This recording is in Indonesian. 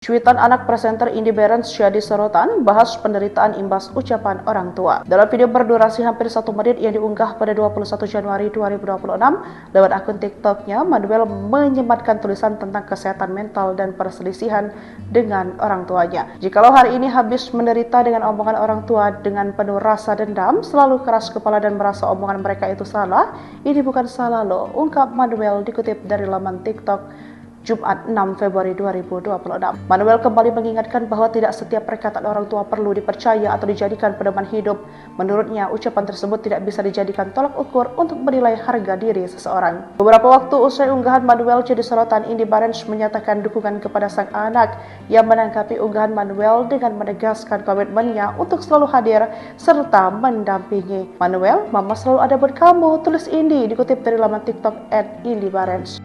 Cuitan anak presenter Indy Barends jadi sorotan, bahas penderitaan imbas ucapan orang tua. Dalam video berdurasi hampir 1 menit yang diunggah pada 21 Januari 2026 lewat akun TikToknya, Manuel menyematkan tulisan tentang kesehatan mental dan perselisihan dengan orang tuanya. Jikalau hari ini habis menderita dengan omongan orang tua dengan penuh rasa dendam, selalu keras kepala dan merasa omongan mereka itu salah, ini bukan salah loh, ungkap Manuel dikutip dari laman TikTok Jumat 6 Februari 2026. Manuel kembali mengingatkan bahwa tidak setiap perkataan orang tua perlu dipercaya atau dijadikan pedoman hidup. Menurutnya, ucapan tersebut tidak bisa dijadikan tolak ukur untuk menilai harga diri seseorang. Beberapa waktu usai unggahan Manuel jadi sorotan, Indy Barends menyatakan dukungan kepada sang anak yang menanggapi unggahan Manuel dengan menegaskan komitmennya untuk selalu hadir serta mendampingi. Manuel, mama selalu ada buat kamu, tulis Indy, dikutip dari laman TikTok @IndyBarends.